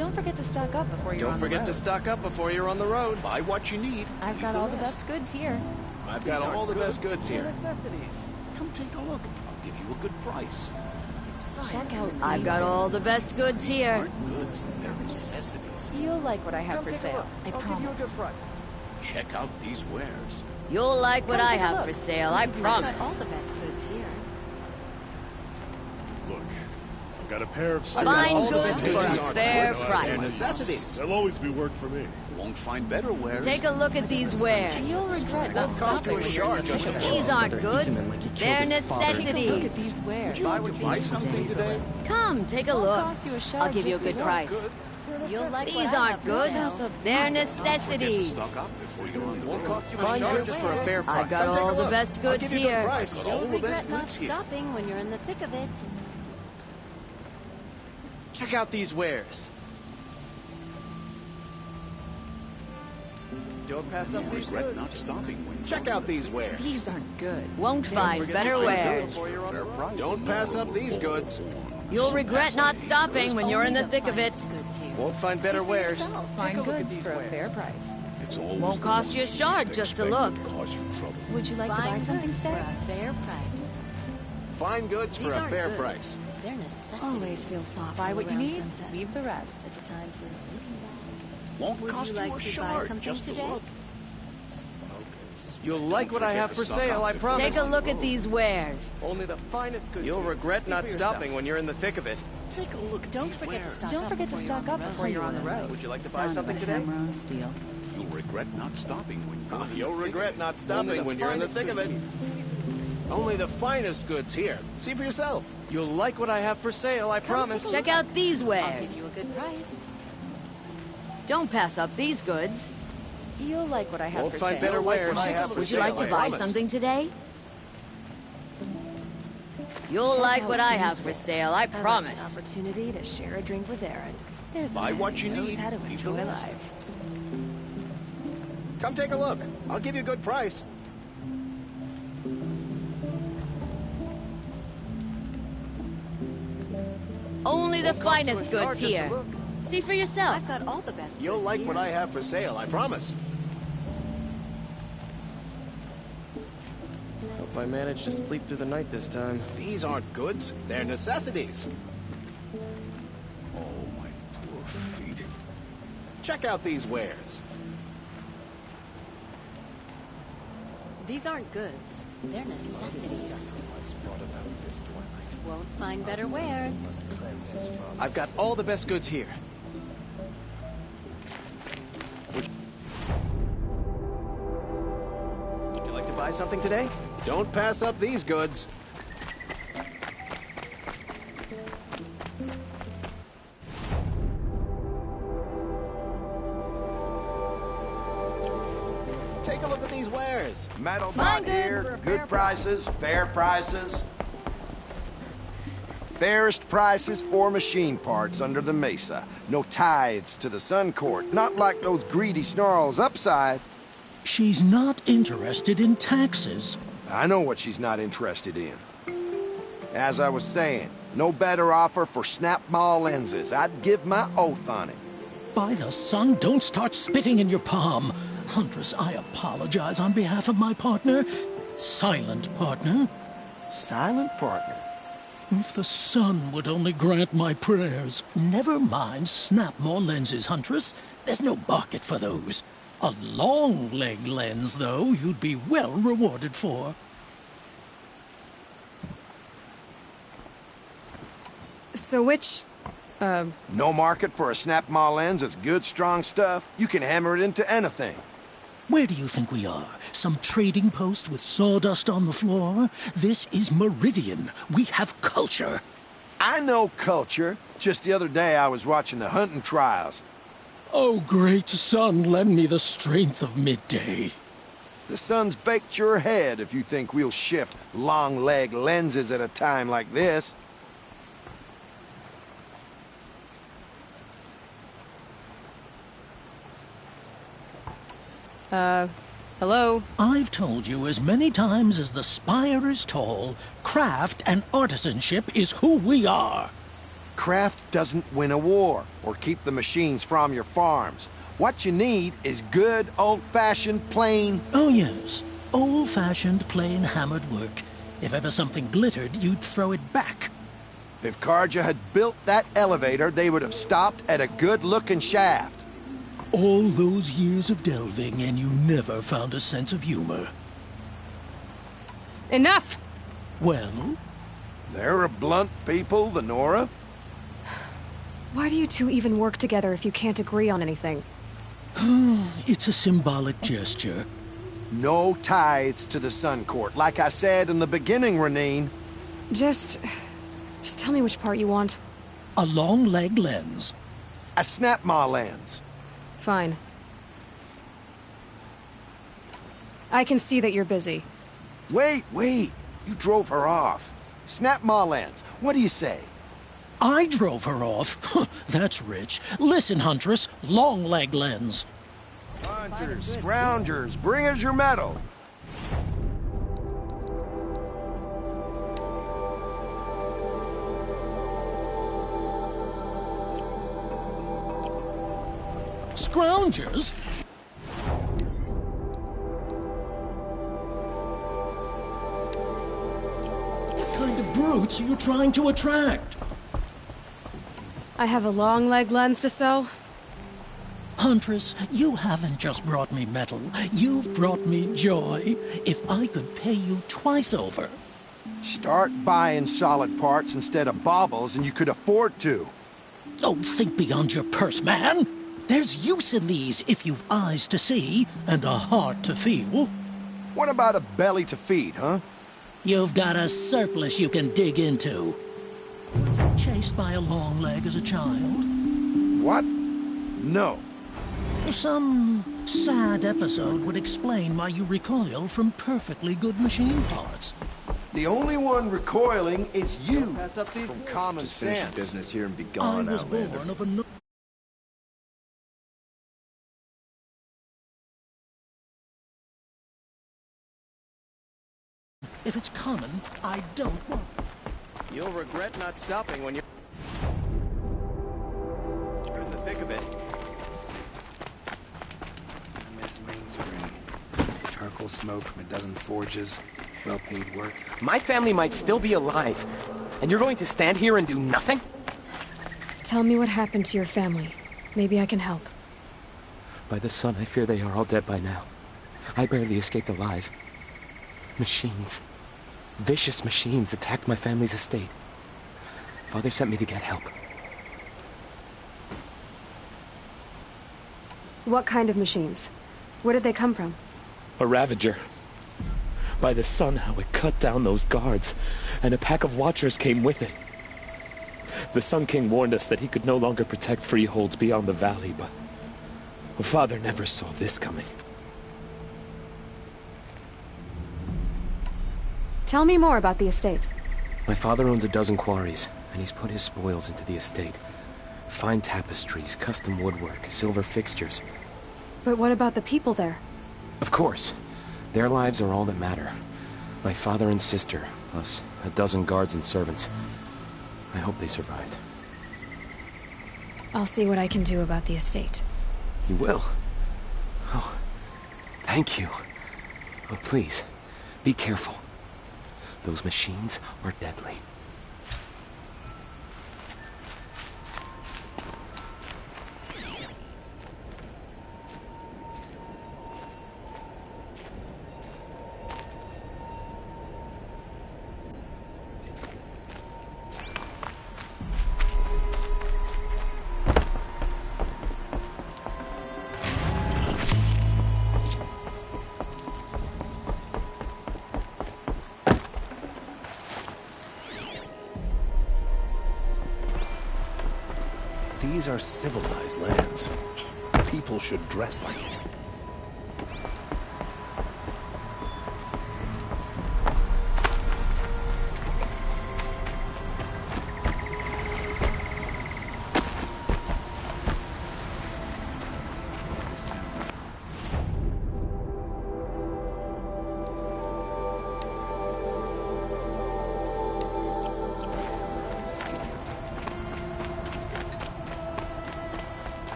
Don't forget to stock up before you're on the road. Don't forget to stock up before you're on the road. Buy what you need. I've got all the best goods here. I've got all the best goods here. Necessities. Come take a look. I'll give you a good price. Check out these I've got all the ones. best goods here. Aren't goods, they're necessities. You'll like what I have Come for take a sale. look. I I'll give you a promise. good price. Check out these wares. You'll like what Come I take a have look. for sale, I Got all the promise. best goods here. Look, I've got a pair of Fine all the goods best for goods a aren't fair goods, they're price. necessities. There'll always be work for me. You won't find better wares. Take a look at these wares. You'll regret not cost you stopping a when you're in shard the just thick of to it. These aren't goods, they're Take a look at necessities. these wares. Would you like to buy something today? Come, take a Won't look. cost you a shard I'll give you a just good to price. Good. You'll like These what I aren't have for goods, sale. they're necessities. Stock up before you're on the Won't road. cost you a Find shard good just for a fair price. I've got Come take a all the look. best I'll goods give you a good here. price. All You'll the best regret not goods here. stopping when you're in the thick of it. Check out these wares. Don't pass up these Regret goods. not stopping when check out these wares. These aren't goods. Won't find better wares. Before you're on the road. Don't pass up these goods. You'll regret not stopping when you're in the thick of it. Won't find better wares. Find goods for a fair price. It's always Won't the cost one you a least shard just to look. expected cause you trouble. Would you like to buy Fine something goods for today? a fair price. Find goods for These a aren't fair goods. price. They're necessities. Always feel thoughtful. Buy what you around need, sunset. leave the rest. It's a time for looking back. Won't Would cost you you like a to buy shard something just to today? look. You'll like what I have for sale, I promise. Take a look at these wares. Only the finest goods. You'll here. regret See not for yourself. stopping when you're in the thick of it. Take a look at Don't these forget to wares. stock Don't up forget to before stock you're up before you're on the road. Would you like to buy something today? You'll regret not stopping when you're in the You'll thick of regret it. not stopping when you're in the thick of it. Only the finest goods here. See for yourself. You'll like what I have for sale, I promise. Check out these I'll give wares. you a good price. Don't pass up these goods. You'll like what I have Won't for find sale. better wares. I have for Would you like to sale, I buy promise. something today? You'll Check like out what I these have for wares. sale, I An promise. opportunity to share a drink with Aaron. There's a Buy man what who you knows need, how to leave the enjoy rest. life. Come take a look. I'll give you a good price. Only the finest you a shard goods just to here. look. See for yourself. I've got all the best You'll goods like here. what I have for sale, I promise. Hope I managed to sleep through the night this time. These aren't goods, they're necessities. Oh, my poor feet. Check out these wares. These aren't goods. They're necessities. Won't find better wares. I've got all the best goods here. Would you like to buy something today? Don't pass up these goods. Take a look at these wares. Metal Fine bot good here, for a good fair prices, fair prices. Fairest prices for machine parts under the mesa. No tithes to the Sun Court, not like those greedy snarls upside. She's not interested in taxes. I know what she's not interested in. As I was saying, no better offer for snap mall lenses. I'd give my oath on it. By the sun, don't start spitting in your palm. Huntress, I apologize on behalf of my partner. Silent partner. Silent partner. If the sun would only grant my prayers. Never mind snap more lenses, Huntress. There's no market for those. A long leg lens, though, you'd be well rewarded for. So which, No market for a snap mall lens is good, strong stuff. You can hammer it into anything. Where do you think we are? Some trading post with sawdust on the floor? This is Meridian. We have culture. I know culture. Just the other day I was watching the hunting trials. Oh, great sun, lend me the strength of midday. The sun's baked your head if you think we'll shift long leg lenses at a time like this. hello? I've told you as many times as the spire is tall, craft and artisanship is who we are. craft doesn't win a war or keep the machines from your farms. What you need is good, old-fashioned, plain... Oh, yes. Old-fashioned, plain hammered work. If ever something glittered, you'd throw it back. If Carja had built that elevator, they would have stopped at a good-looking shaft. All those years of delving, and you never found a sense of humor. Enough! Well? They're a blunt people, the Nora. Why do you two even work together if you can't agree on anything? It's a symbolic gesture. No tithes to the Sun Court, like I said in the beginning, Renine. Just tell me which part you want. A long leg lens. A snap-maw lens. Fine. I can see that you're busy. Wait. You drove her off. Snap-maw lens. What do you say? I drove her off. That's rich. Listen, Huntress, long leg lens. Hunters, scroungers, bring us your medal. Scroungers? What kind of brutes are you trying to attract? I have a long leg lens to sell. Huntress, you haven't just brought me metal. You've brought me joy. If I could pay you twice over. Start buying solid parts instead of baubles, and you could afford to. Oh, think beyond your purse, man. There's use in these if you've eyes to see and a heart to feel. What about a belly to feed, huh? You've got a surplus you can dig into. Were you chased by a long leg as a child? What? No. Some sad episode would explain why you recoil from perfectly good machine parts. The only one recoiling is you from common Just finish your sense. business here and be I gone, was Outlander. born of a... no- If it's common, I don't want. You'll regret not stopping when you're in the thick of it. I miss main spring. Charcoal smoke from a dozen forges. Well-paid work. My family might still be alive, and you're going to stand here and do nothing? Tell me what happened to your family. Maybe I can help. By the sun, I fear they are all dead by now. I barely escaped alive. Machines. Vicious machines attacked my family's estate. Father sent me to get help. What kind of machines? Where did they come from? A Ravager. By the sun, how it cut down those guards, and a pack of watchers came with it. The Sun King warned us that he could no longer protect freeholds beyond the valley, but Father never saw this coming. Tell me more about the estate. My father owns a dozen quarries, and he's put his spoils into the estate. Fine tapestries, custom woodwork, silver fixtures. But what about the people there? Of course. Their lives are all that matter. My father and sister, plus a dozen guards and servants. I hope they survived. I'll see what I can do about the estate. You will? Oh, thank you. Oh, please, be careful. Those machines are deadly. These are civilized lands. People should dress like it.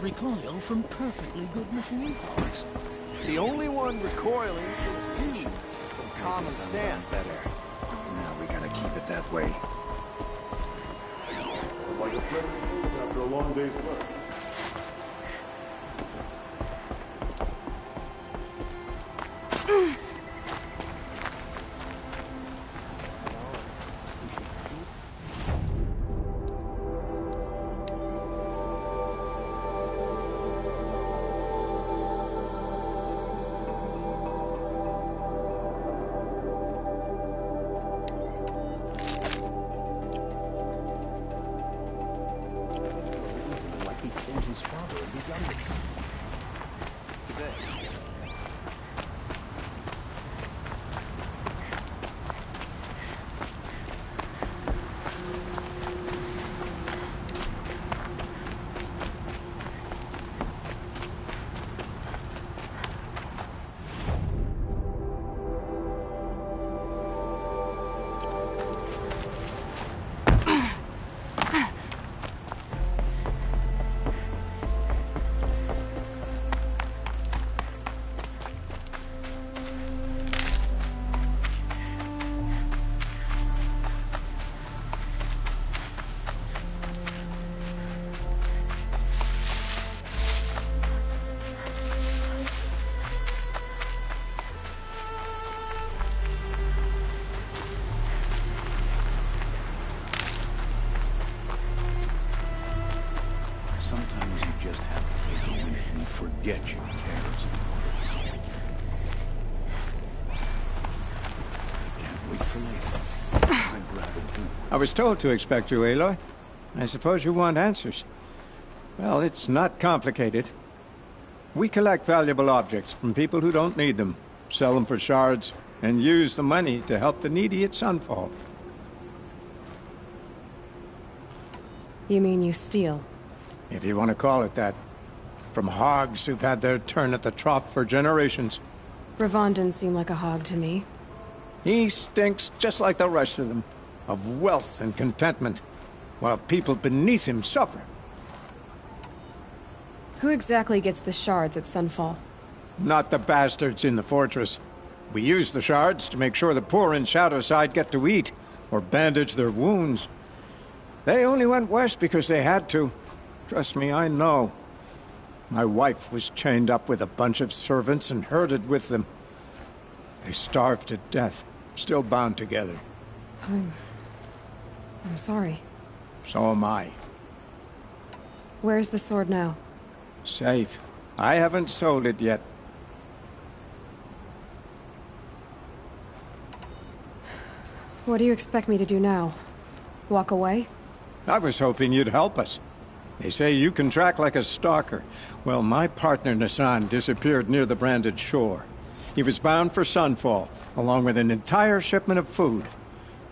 recoil from perfectly good machine parts. The only one recoiling is you, from common sense. Better. Now we gotta keep it that way. Like a friend after a long day's work. Sometimes you just have to take a minute and forget your cares and worries. I can't wait for later. I'd rather do. I was told to expect you, Aloy. I suppose you want answers. Well, it's not complicated. We collect valuable objects from people who don't need them, sell them for shards, and use the money to help the needy at Sunfall. You mean you steal? If you want to call it that. From hogs who've had their turn at the trough for generations. Ravon didn't seem like a hog to me. He stinks just like the rest of them, of wealth and contentment, while people beneath him suffer. Who exactly gets the shards at Sunfall? Not the bastards in the fortress. We use the shards to make sure the poor in Shadowside get to eat, or bandage their wounds. They only went west because they had to. Trust me, I know. My wife was chained up with a bunch of servants and herded with them. They starved to death, still bound together. I'm sorry. So am I. Where's the sword now? Safe. I haven't sold it yet. What do you expect me to do now? Walk away? I was hoping you'd help us. They say you can track like a stalker. Well, my partner Nassan disappeared near the Branded Shore. He was bound for Sunfall, along with an entire shipment of food.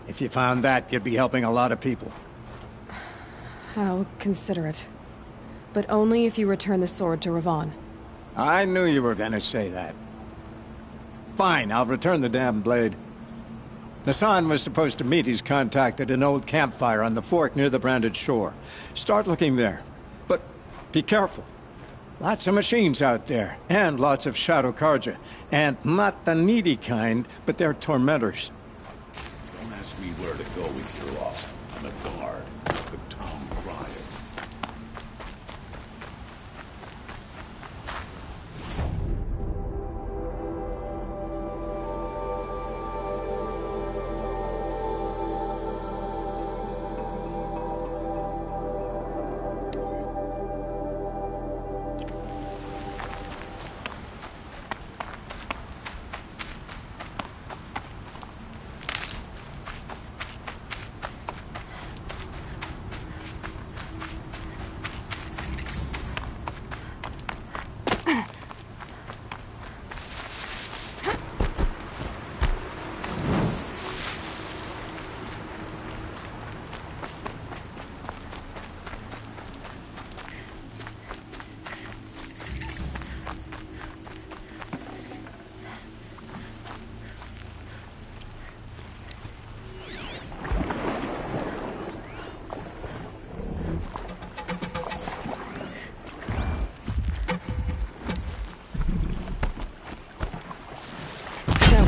If you found that, you'd be helping a lot of people. I'll consider it. But only if you return the sword to Ravon. I knew you were gonna say that. Fine, I'll return the damn blade. Nassan was supposed to meet his contact at an old campfire on the fork near the Branded Shore. Start looking there. But be careful. Lots of machines out there, and lots of Shadow Karja. And not the needy kind, but they're tormentors. Don't ask me where to go if you're lost. I'm a guard, the town crier.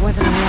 wasn't a warning.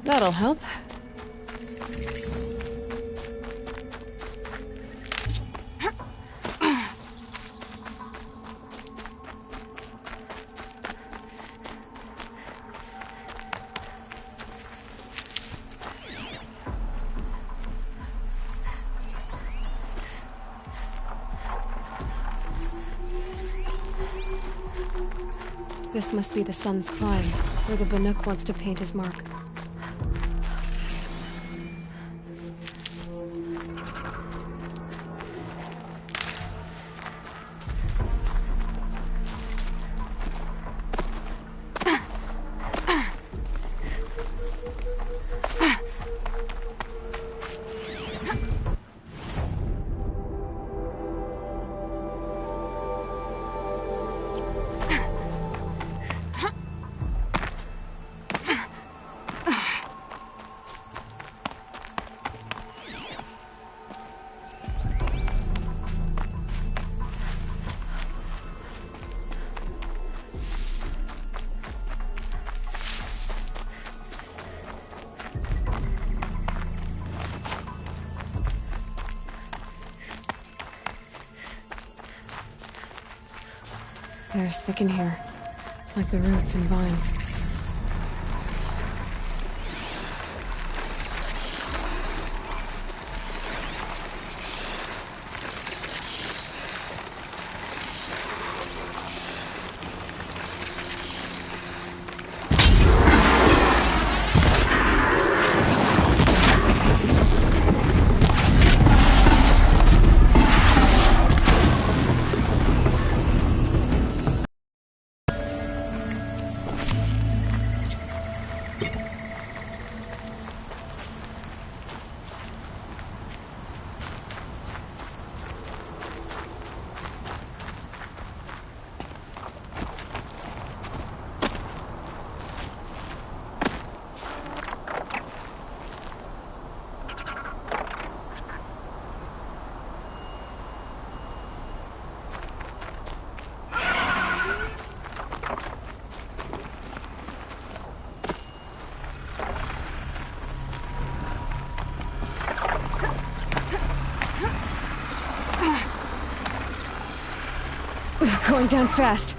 That'll help. This must be the Sun's Climb, where the Banuk wants to paint his mark. Air's thick in here, like the roots and vines. Going down fast.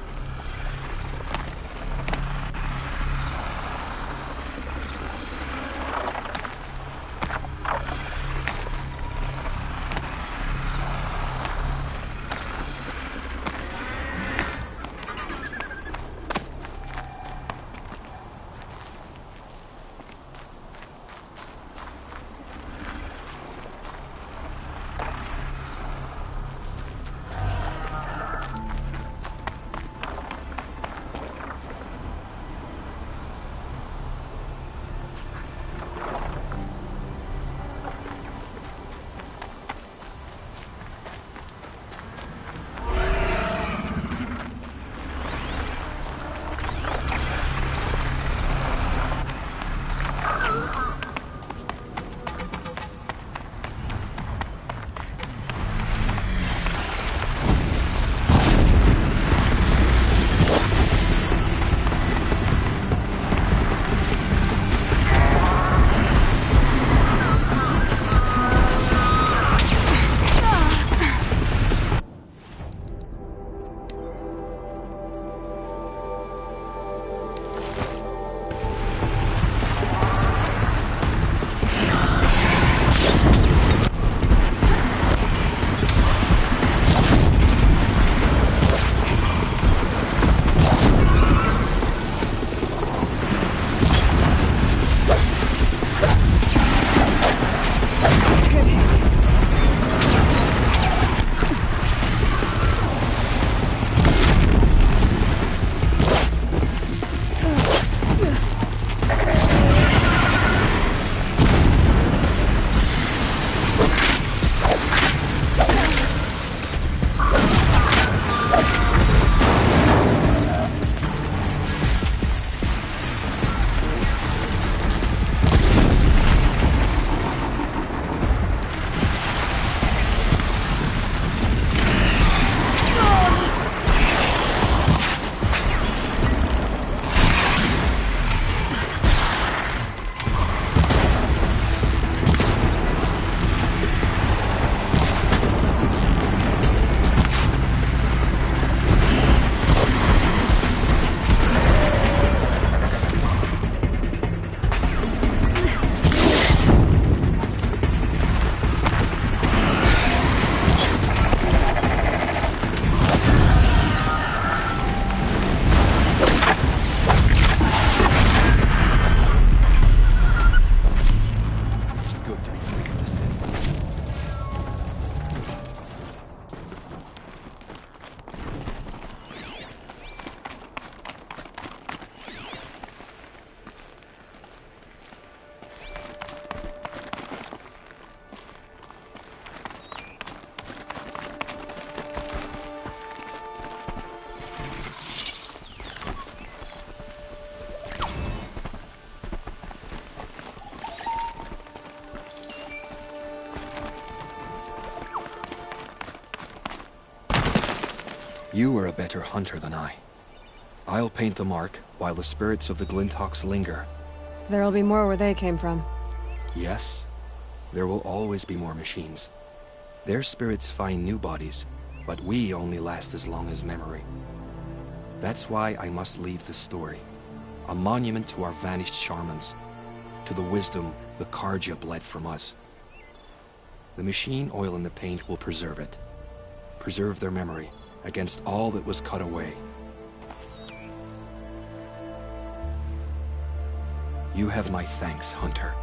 You are a better hunter than I. I'll paint the mark while the spirits of the Glinthawks linger. There'll be more where they came from. Yes, there will always be more machines. Their spirits find new bodies, but we only last as long as memory. That's why I must leave this story. A monument to our vanished shamans, to the wisdom the Carja bled from us. The machine oil in the paint will preserve it. Preserve their memory against all that was cut away. You have my thanks, Hunter.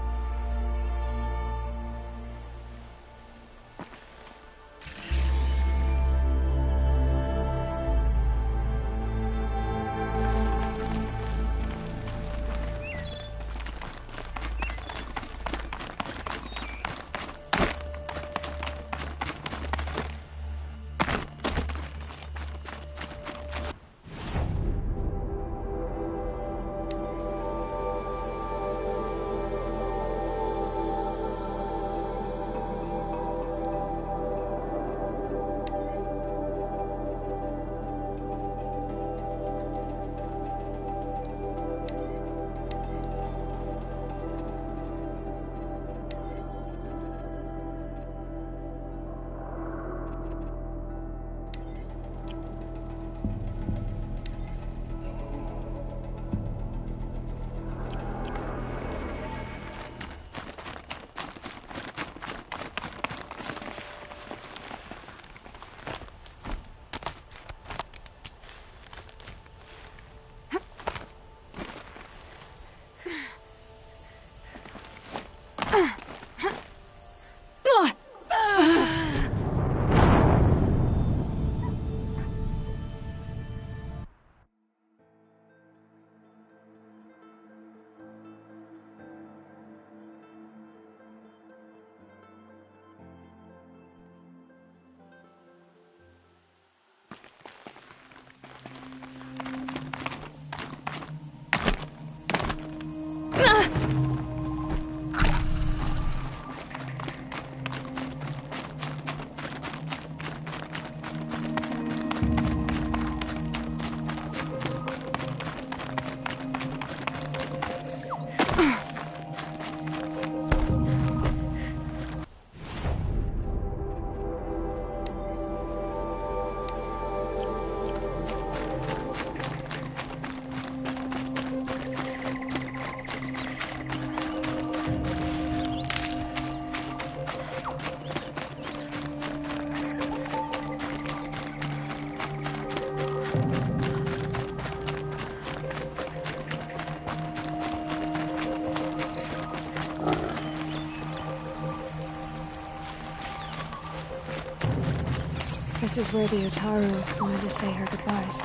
This is where the Utaru wanted to say her goodbyes.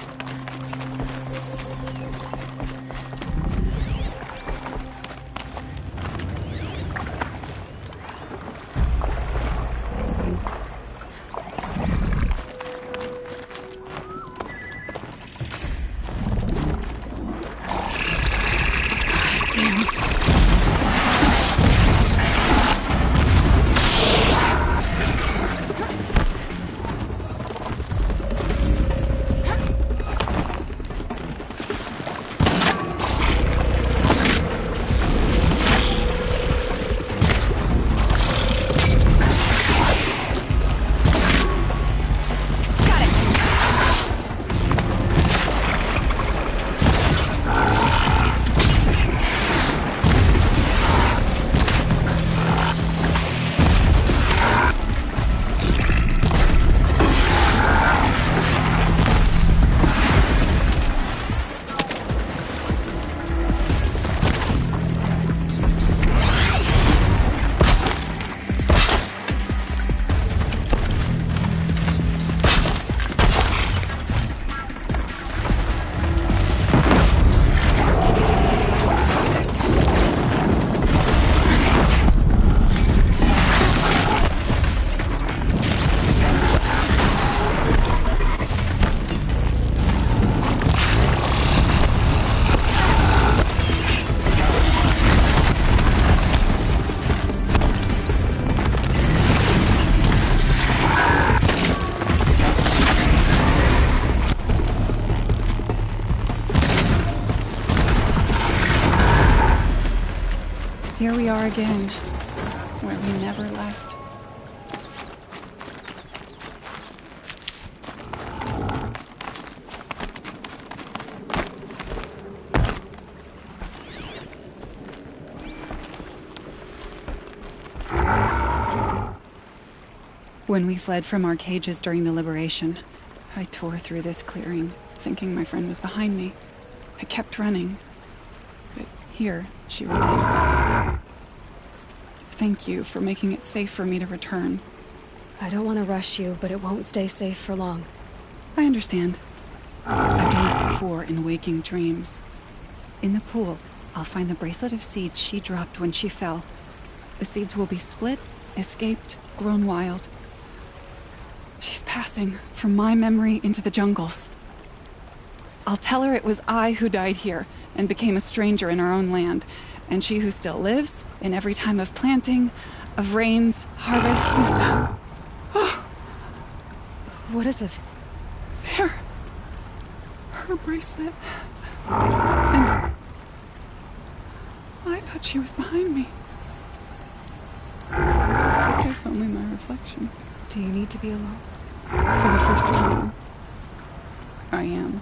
are again, where we never left. When we fled from our cages during the liberation, I tore through this clearing, thinking my friend was behind me. I kept running, but here she remains. Thank you for making it safe for me to return. I don't want to rush you, but it won't stay safe for long. I understand. I've done this before in waking dreams. In the pool, I'll find the bracelet of seeds she dropped when she fell. The seeds will be split, escaped, grown wild. She's passing from my memory into the jungles. I'll tell her it was I who died here and became a stranger in our own land, and she who still lives in every time of planting, of rains, harvests. Oh. What is it? There. Her bracelet. And I thought she was behind me. But there's only my reflection. Do you need to be alone? For the first time, I am.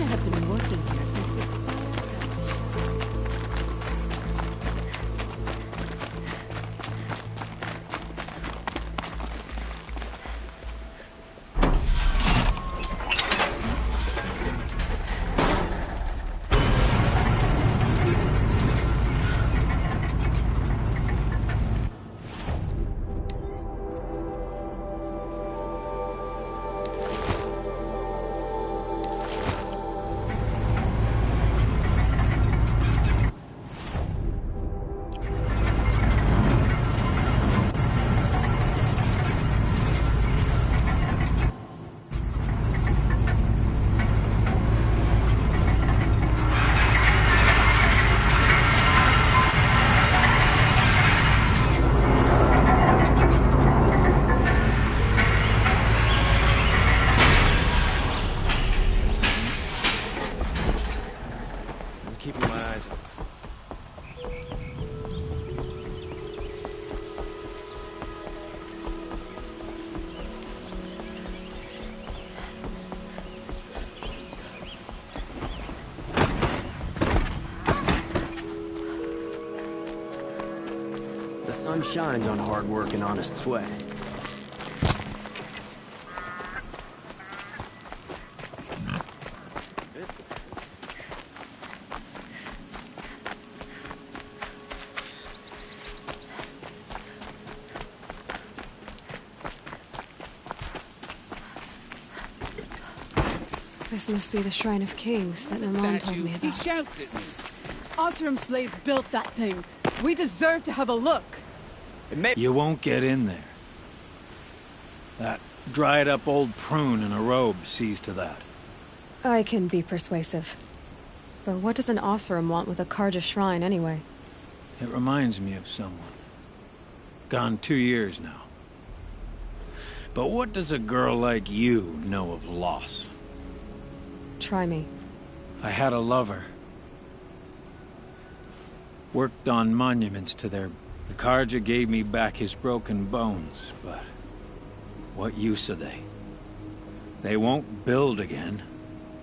have been working here since the Spire shines on hard work and honest sweat. This must be the Shrine of Kings that Naman told me He about. shouts at me. Oseram slaves built that thing. We deserve to have a look. You won't get in there. That dried-up old prune in a robe sees to that. I can be persuasive. But what does an Oseram want with a Karja shrine anyway? It reminds me of someone. Gone 2 years now. But what does a girl like you know of loss? Try me. I had a lover. Worked on monuments to their... The Karja gave me back his broken bones, but... what use are they? They won't build again.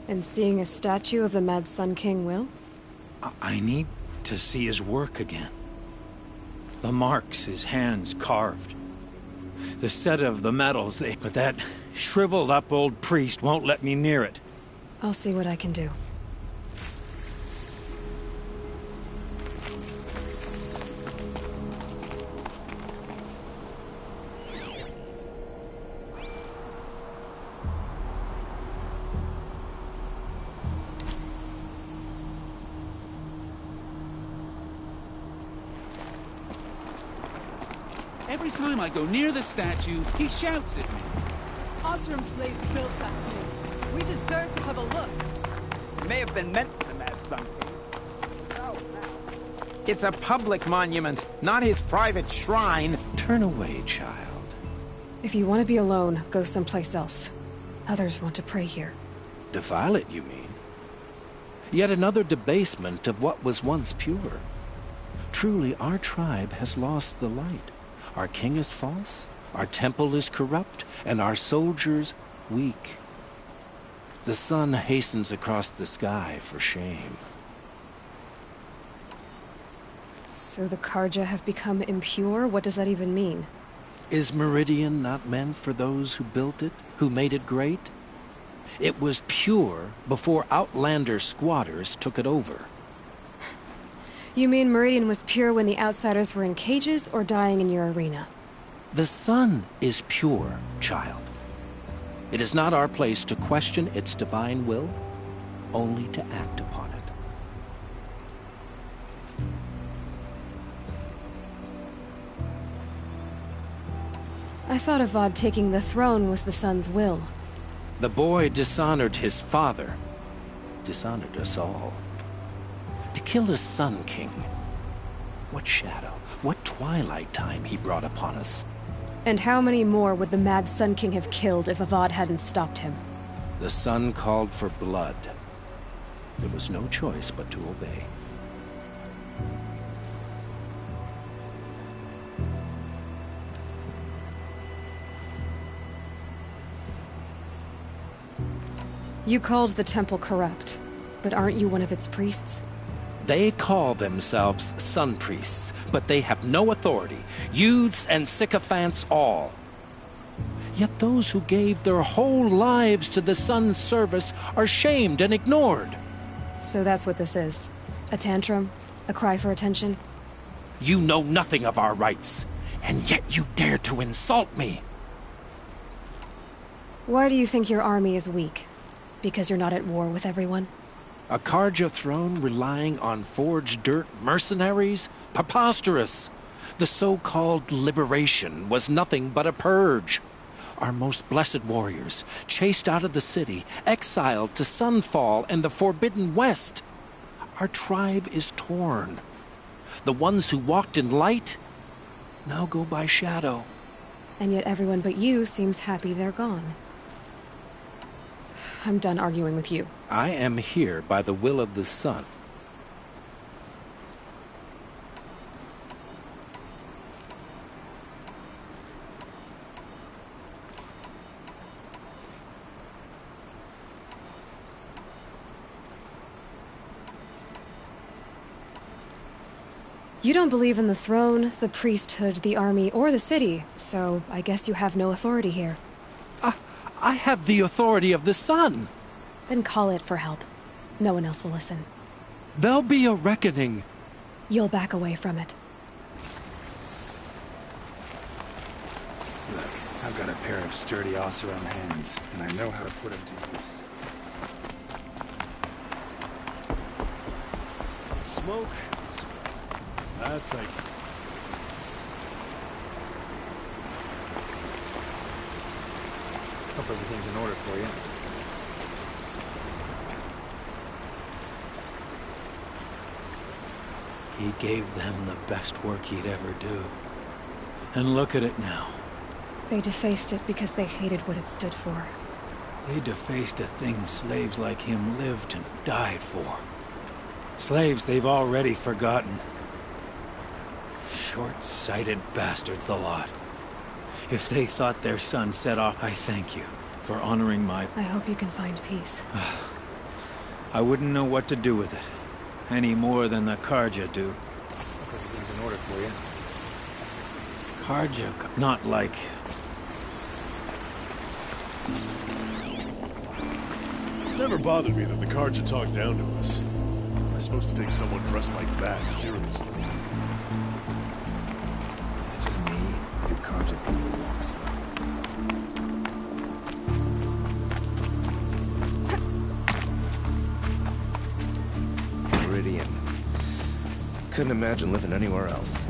And seeing a statue of the Mad Sun King will? I need to see his work again. The marks his hands carved. The set of the medals, but that shriveled up old priest won't let me near it. I'll see what I can do. Every time I go near the statue, he shouts at me. Oseram slaves built that thing. We deserve to have a look. It may have been meant for the Mad Sun King. It's a public monument, not his private shrine. Turn away, child. If you want to be alone, go someplace else. Others want to pray here. Defile it, you mean? Yet another debasement of what was once pure. Truly, our tribe has lost the light. Our king is false, our temple is corrupt, and our soldiers weak. The sun hastens across the sky for shame. So the Karja have become impure? What does that even mean? Is Meridian not meant for those who built it, who made it great? It was pure before outlander squatters took it over. You mean Meridian was pure when the outsiders were in cages or dying in your arena? The sun is pure, child. It is not our place to question its divine will, only to act upon it. I thought Avad taking the throne was the sun's will. The boy dishonored his father, dishonored us all. To kill a Sun King. What shadow, what twilight time he brought upon us. And how many more would the Mad Sun King have killed if Avad hadn't stopped him? The sun called for blood. There was no choice but to obey. You called the temple corrupt, but aren't you one of its priests? They call themselves sun priests, but they have no authority. Youths and sycophants all. Yet those who gave their whole lives to the sun's service are shamed and ignored. So that's what this is. A tantrum? A cry for attention? You know nothing of our rights, and yet you dare to insult me. Why do you think your army is weak? Because you're not at war with everyone? A Karja throne relying on forged dirt mercenaries? Preposterous! The so-called liberation was nothing but a purge. Our most blessed warriors, chased out of the city, exiled to Sunfall and the Forbidden West. Our tribe is torn. The ones who walked in light now go by shadow. And yet everyone but you seems happy they're gone. I'm done arguing with you. I am here by the will of the sun. You don't believe in the throne, the priesthood, the army, or the city, so I guess you have no authority here. I have the authority of the sun. Then call it for help. No one else will listen. There'll be a reckoning. You'll back away from it. Look, I've got a pair of sturdy Oseram hands, and I know how to put them to use. Smoke. That's like... Hope everything's in order for you. He gave them the best work he'd ever do. And look at it now. They defaced it because they hated what it stood for. They defaced a thing slaves like him lived and died for. Slaves they've already forgotten. Short-sighted bastards, the lot. If they thought their son set off, I thank you for honoring my... I hope you can find peace. I wouldn't know what to do with it, any more than the Carja do. Hope everything's in order for you. Carja, not like... It never bothered me that the Carja talked down to us. Am I supposed to take someone dressed like that seriously? Is it just me? Do Carja people walk slow? Meridian. Couldn't imagine living anywhere else.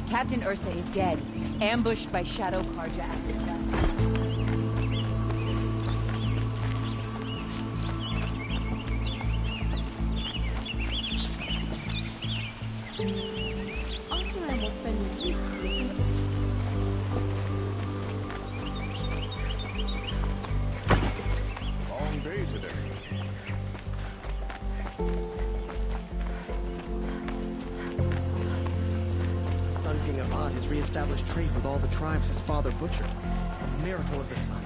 Captain Ursa is dead, ambushed by Shadow Carja after death. Oseram will spend his week. Long day today. Sun King Avad has re-established trade with all the tribes his father butchered. A miracle of the sun.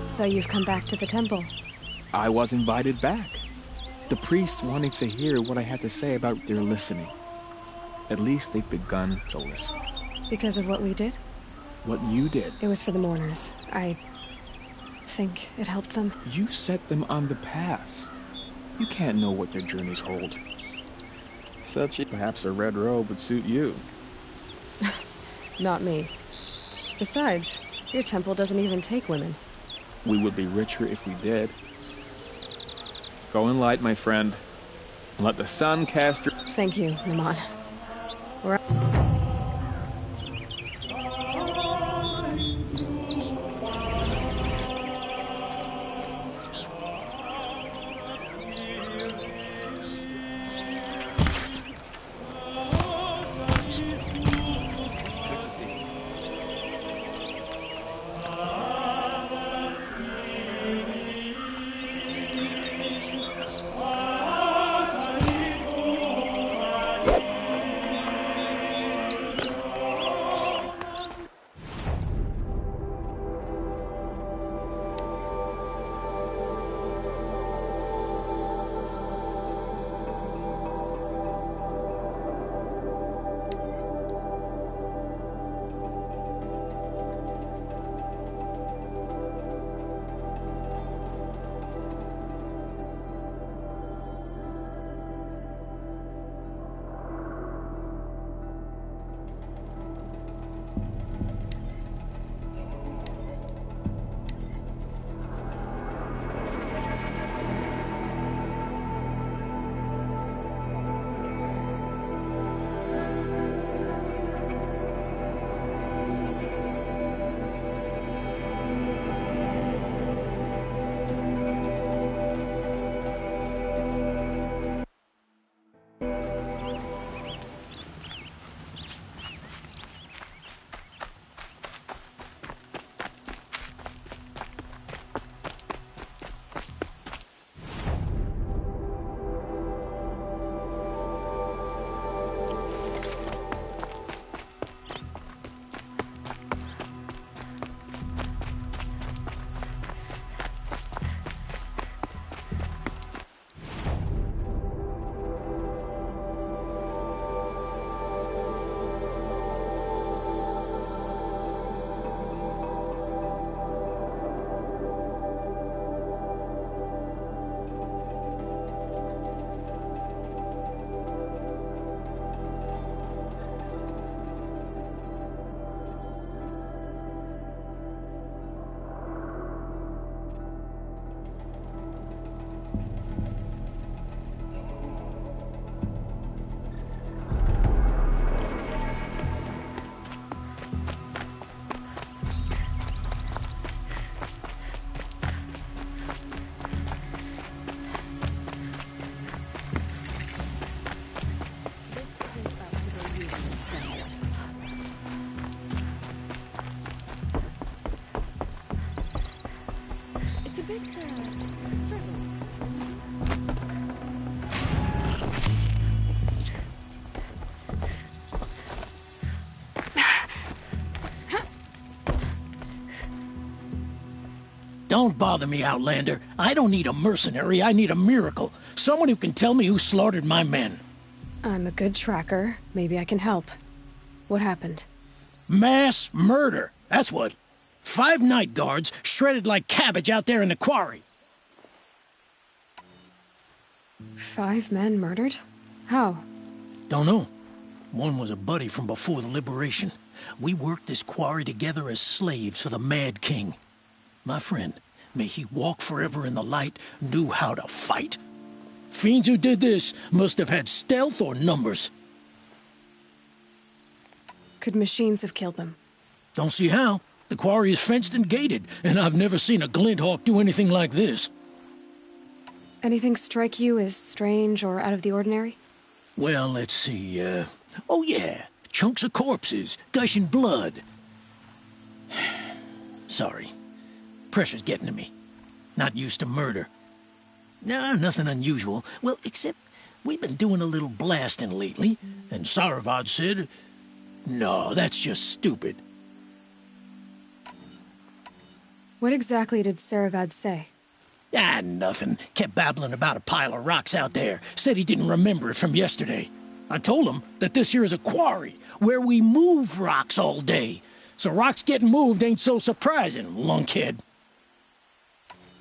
So you've come back to the temple. I was invited back. The priests wanted to hear what I had to say about their listening. At least they've begun to listen. Because of what we did? What you did. It was for the mourners. I think it helped them. You set them on the path. You can't know what their journeys hold. Perhaps a red robe would suit you. Not me. Besides, your temple doesn't even take women. We would be richer if we did. Go in light, my friend, and let the sun cast your... Thank you, Naman. We're... Don't bother me, Outlander. I don't need a mercenary, I need a miracle. Someone who can tell me who slaughtered my men. I'm a good tracker. Maybe I can help. What happened? Mass murder, that's what. 5 night guards shredded like cabbage out there in the quarry. 5 men murdered? How? Don't know. One was a buddy from before the liberation. We worked this quarry together as slaves for the Mad King. My friend, may he walk forever in the light, knew how to fight. Fiends who did this must have had stealth or numbers. Could machines have killed them? Don't see how. The quarry is fenced and gated, and I've never seen a Glinthawk do anything like this. Anything strike you as strange or out of the ordinary? Well, let's see, oh yeah, chunks of corpses, gushing blood. Sorry. Pressure's getting to me. Not used to murder. Nah, nothing unusual. Well, except we've been doing a little blasting lately, and Saravad said, no, that's just stupid. What exactly did Saravad say? Ah, nothing. Kept babbling about a pile of rocks out there. Said he didn't remember it from yesterday. I told him that this here is a quarry, where we move rocks all day. So rocks getting moved ain't so surprising, lunkhead.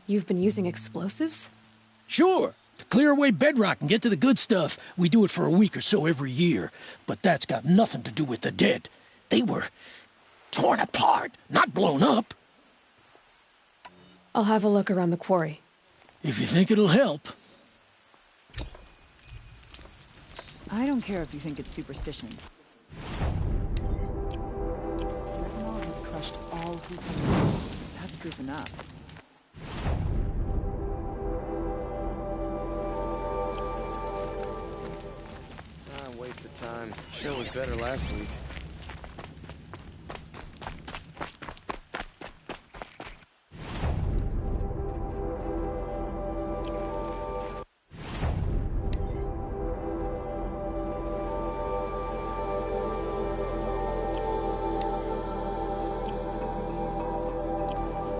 You've been using explosives? Sure. To clear away bedrock and get to the good stuff, we do it for a week or so every year. But that's got nothing to do with the dead. They were torn apart, not blown up. I'll have a look around the quarry. If you think it'll help. I don't care if you think it's superstition. Retinol has crushed all who can. That's proof enough. Waste of time. Show was better last week.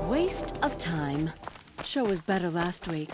Waste of time. Show was better last week.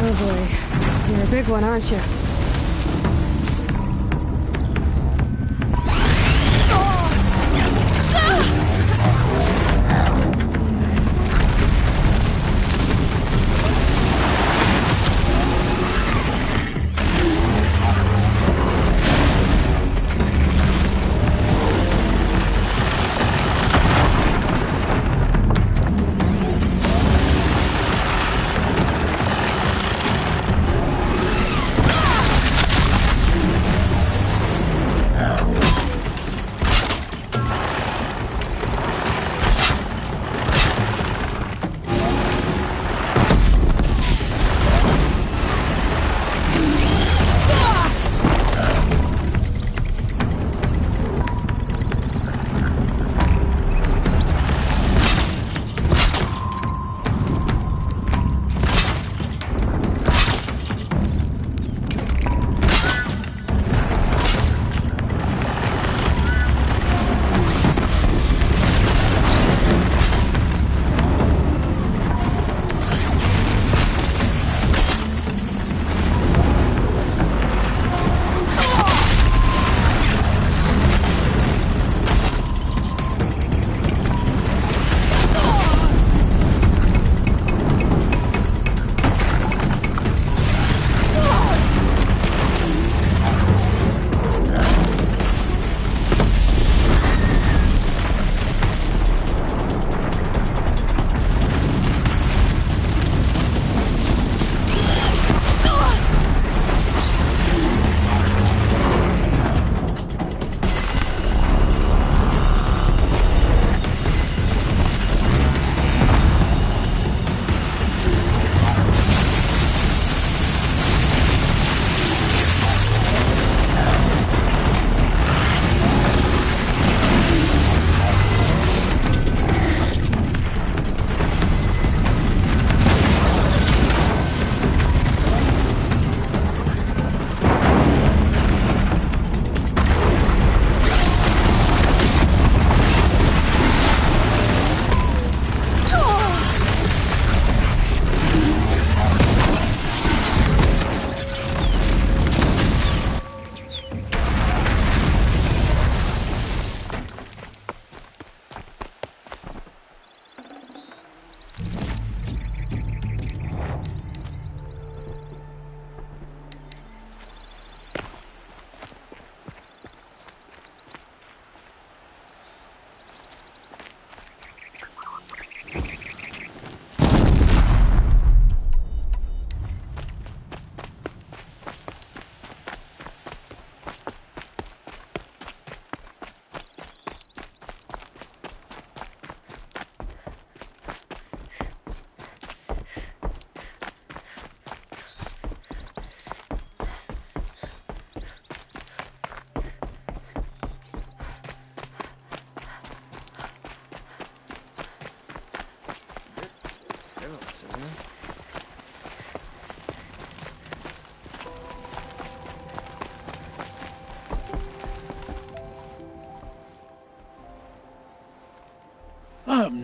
Oh boy, you're a big one, aren't you?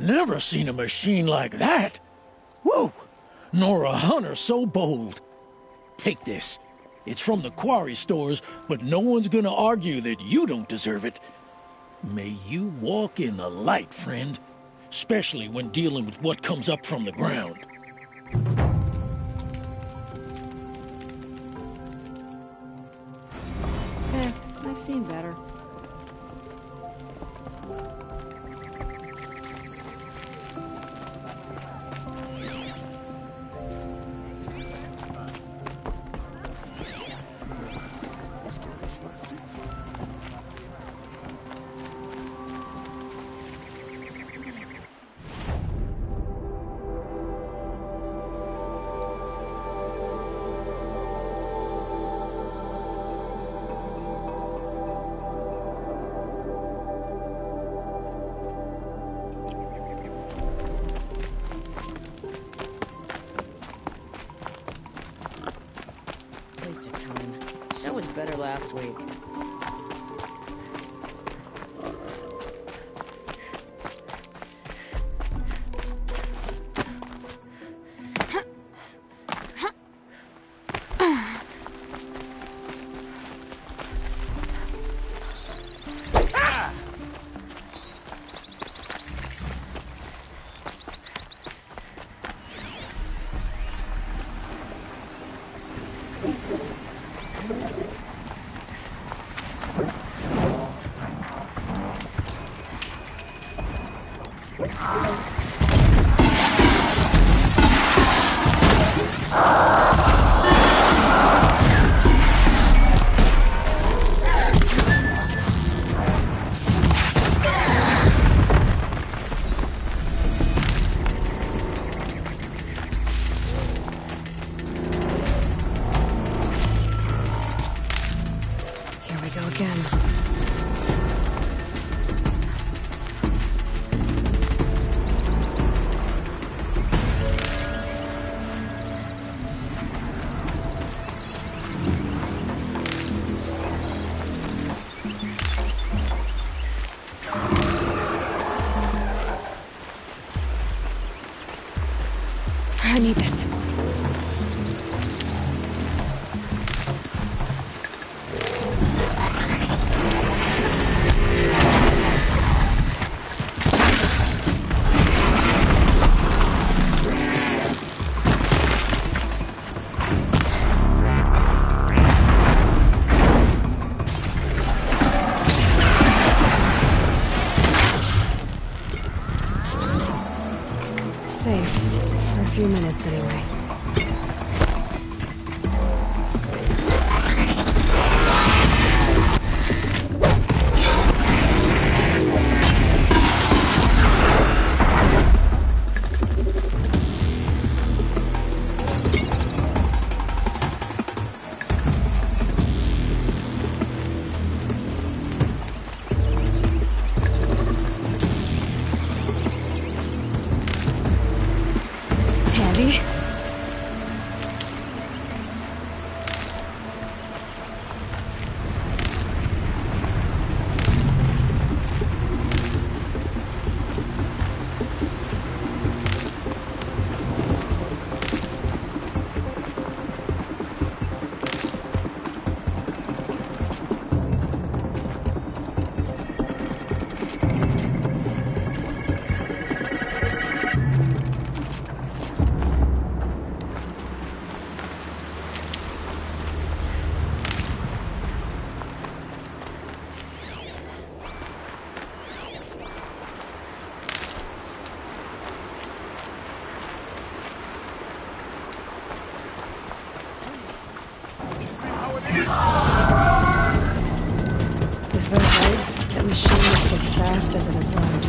Never seen a machine like that. Whoa! Nor a hunter so bold. Take this. It's from the quarry stores, but no one's gonna argue that you don't deserve it. May you walk in the light, friend. Especially when dealing with what comes up from the ground. I've seen better. Show was better last week. I need this. Safe. For a few minutes, anyway. Handy. With those legs, that machine looks as fast as it is loud.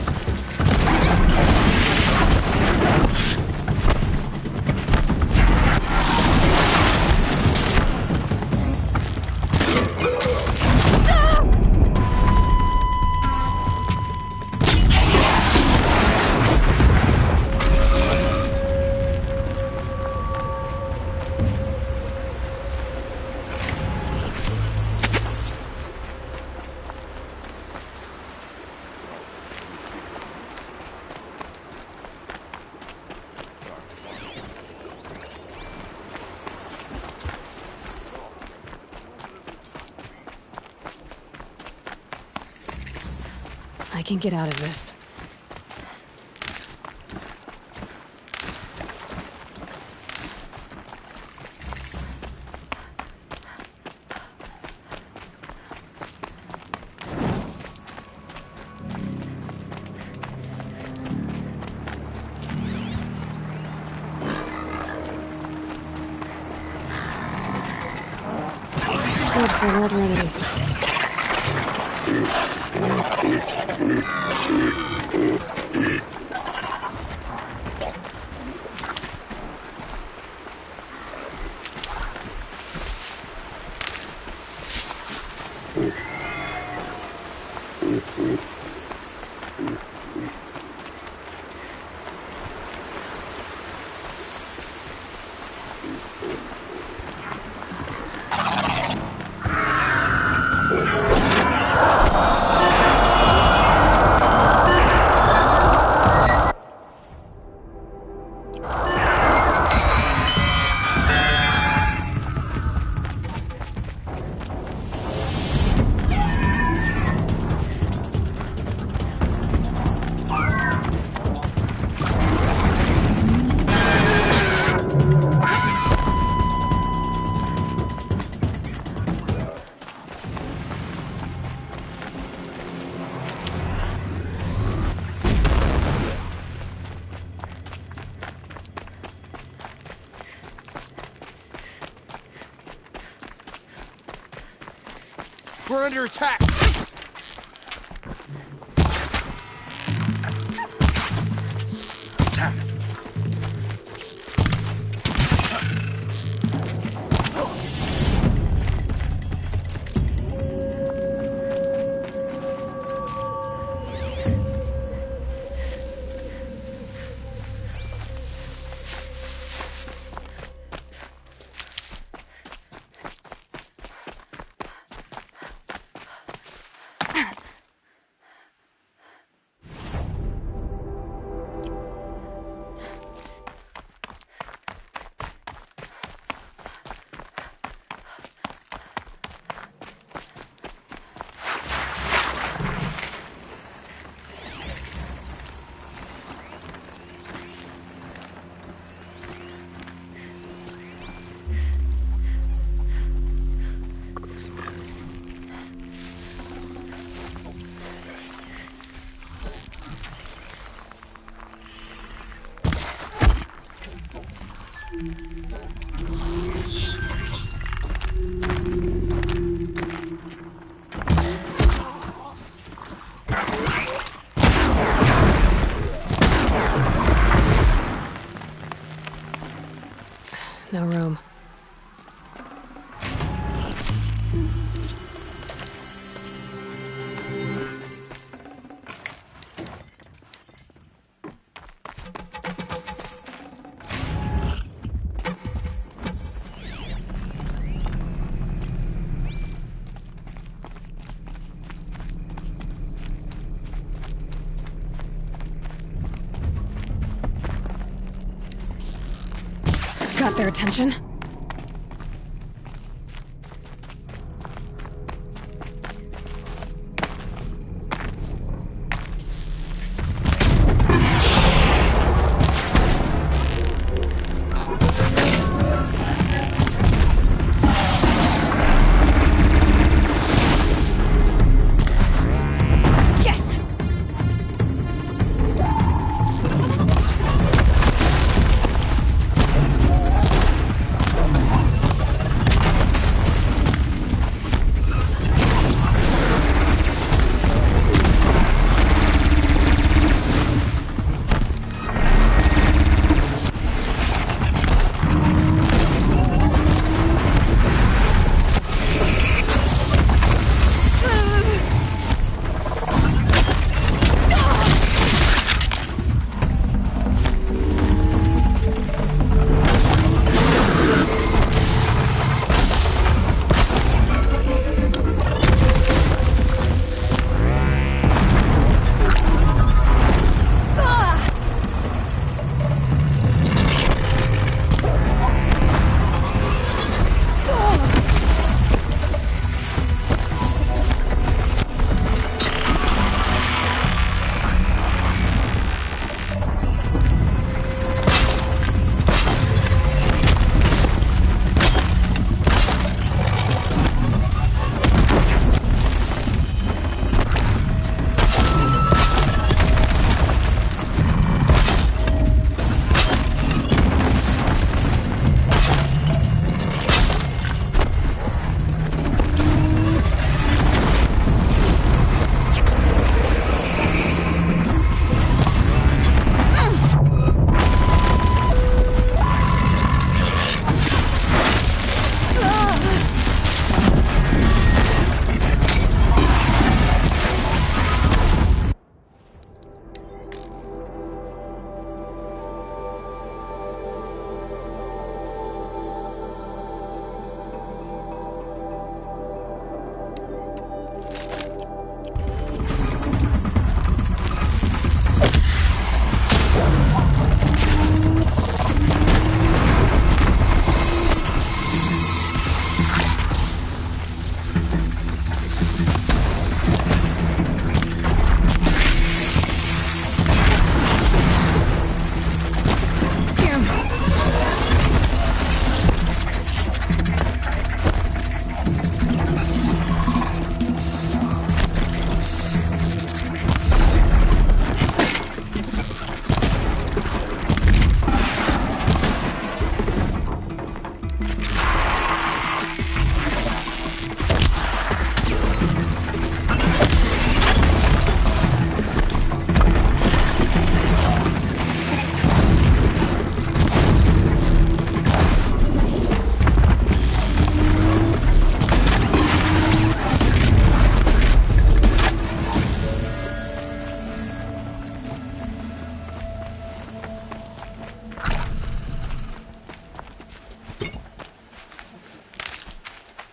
I can get out of this. Good for an old remedy. We're under attack! No room. Got their attention?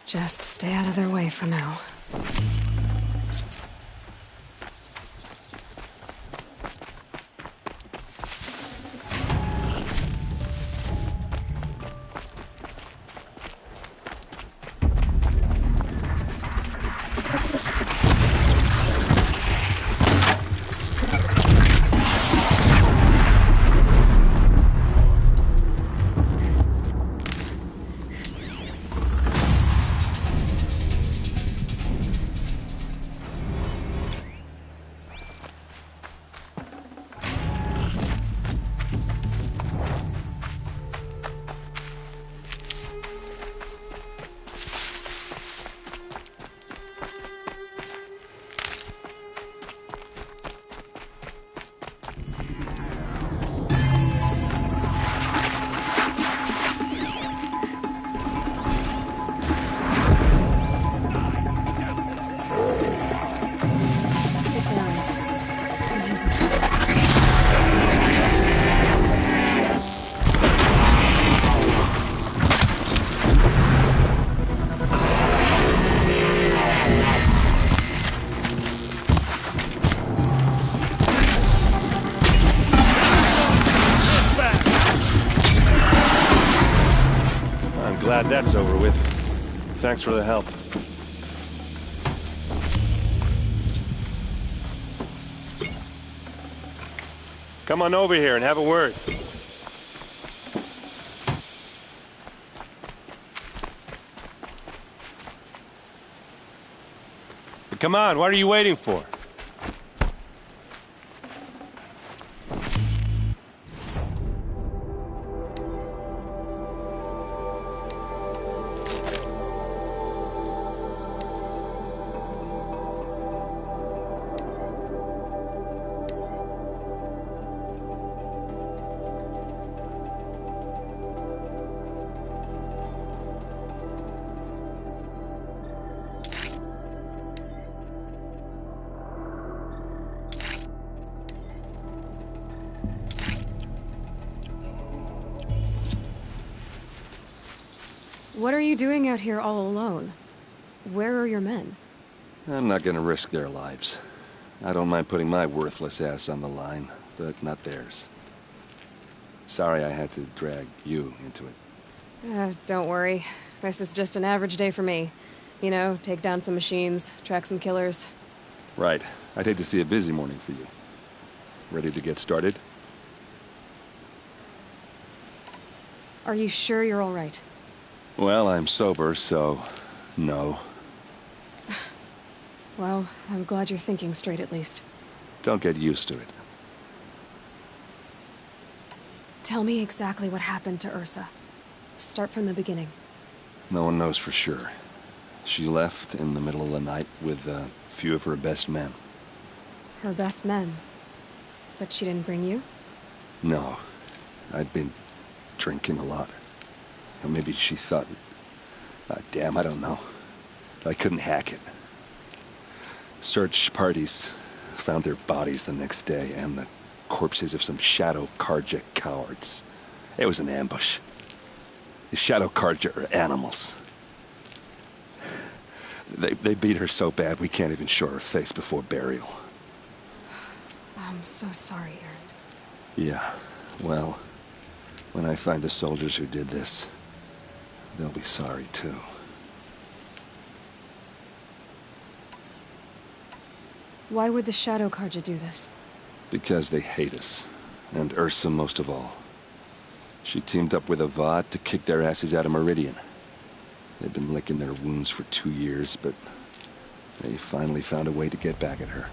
Just stay out of their way for now. Glad that's over with. Thanks for the help. Come on over here and have a word. Come on, what are you waiting for? What are you doing out here all alone? Where are your men? I'm not gonna risk their lives. I don't mind putting my worthless ass on the line, but not theirs. Sorry I had to drag you into it. Don't worry. This is just an average day for me. You know, take down some machines, track some killers. Right. I'd hate to see a busy morning for you. Ready to get started? Are you sure you're all right? Well, I'm sober, so no. Well, I'm glad you're thinking straight at least. Don't get used to it. Tell me exactly what happened to Ursa. Start from the beginning. No one knows for sure. She left in the middle of the night with a few of her best men. Her best men? But she didn't bring you? No. I'd been drinking a lot. Or maybe she thought... damn, I don't know. I couldn't hack it. Search parties found their bodies the next day, and the corpses of some Shadow Carja cowards. It was an ambush. The Shadow Carja are animals. They beat her so bad we can't even show her face before burial. I'm so sorry, Erend. Yeah, well, when I find the soldiers who did this, they'll be sorry too. Why would the Shadow Carja do this? Because they hate us, and Ursa most of all. She teamed up with Avad to kick their asses out of Meridian. They've been licking their wounds for 2 years, but they finally found a way to get back at her.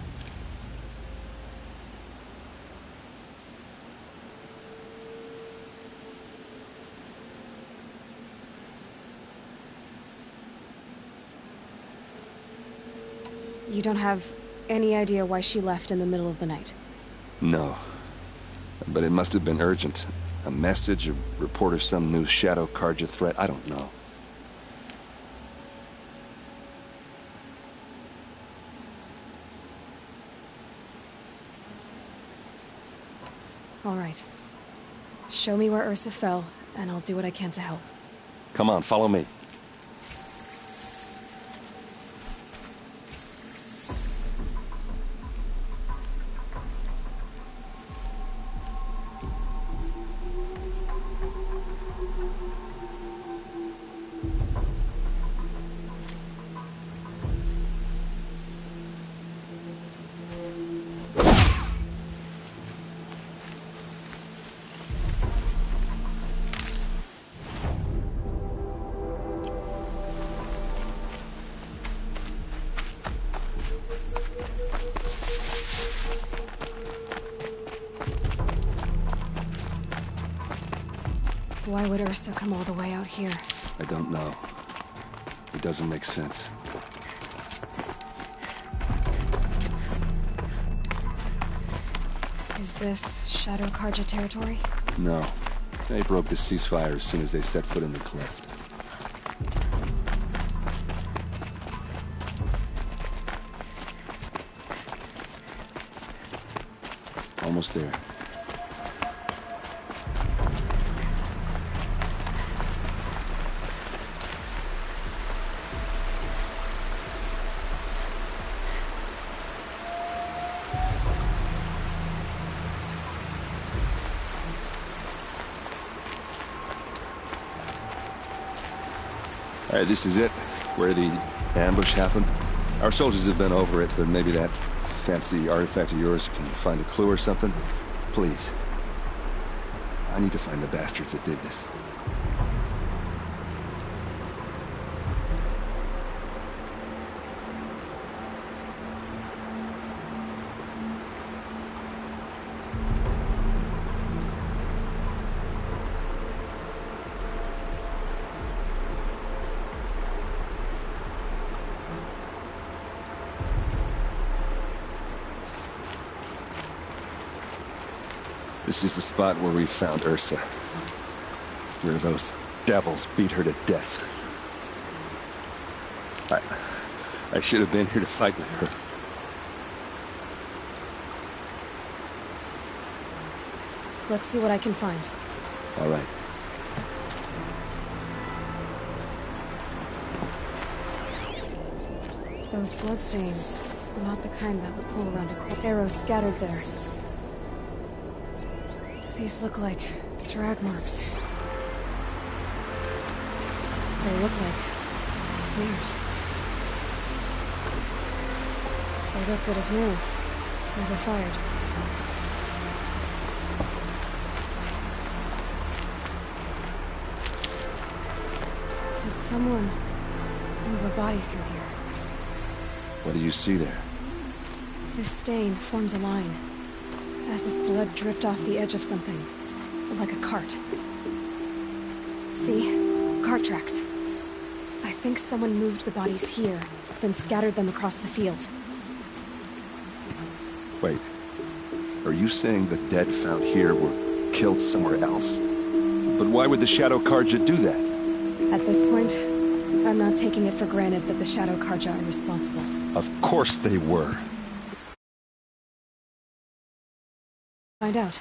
You don't have any idea why she left in the middle of the night? No. But it must have been urgent. A message, a report of some new Shadow Carja threat, I don't know. All right. Show me where Ursa fell, and I'll do what I can to help. Come on, follow me. Why would Ursa come all the way out here? I don't know. It doesn't make sense. Is this Shadow Karja territory? No. They broke the ceasefire as soon as they set foot in the cleft. Almost there. All right, this is it, where the ambush happened. Our soldiers have been over it, but maybe that fancy artifact of yours can find a clue or something? Please. I need to find the bastards that did this. This is the spot where we found Ursa. Where those devils beat her to death. I should have been here to fight with her. Let's see what I can find. All right. Those bloodstains, not the kind that would pull around a corpse. Arrows scattered there. These look like drag marks. They look like smears. They look good as new. Never fired. Did someone move a body through here? What do you see there? This stain forms a line. As if blood dripped off the edge of something. Like a cart. See? Cart tracks. I think someone moved the bodies here, then scattered them across the field. Wait. Are you saying the dead found here were killed somewhere else? But why would the Shadow Karja do that? At this point, I'm not taking it for granted that the Shadow Karja are responsible. Of course they were. Find out.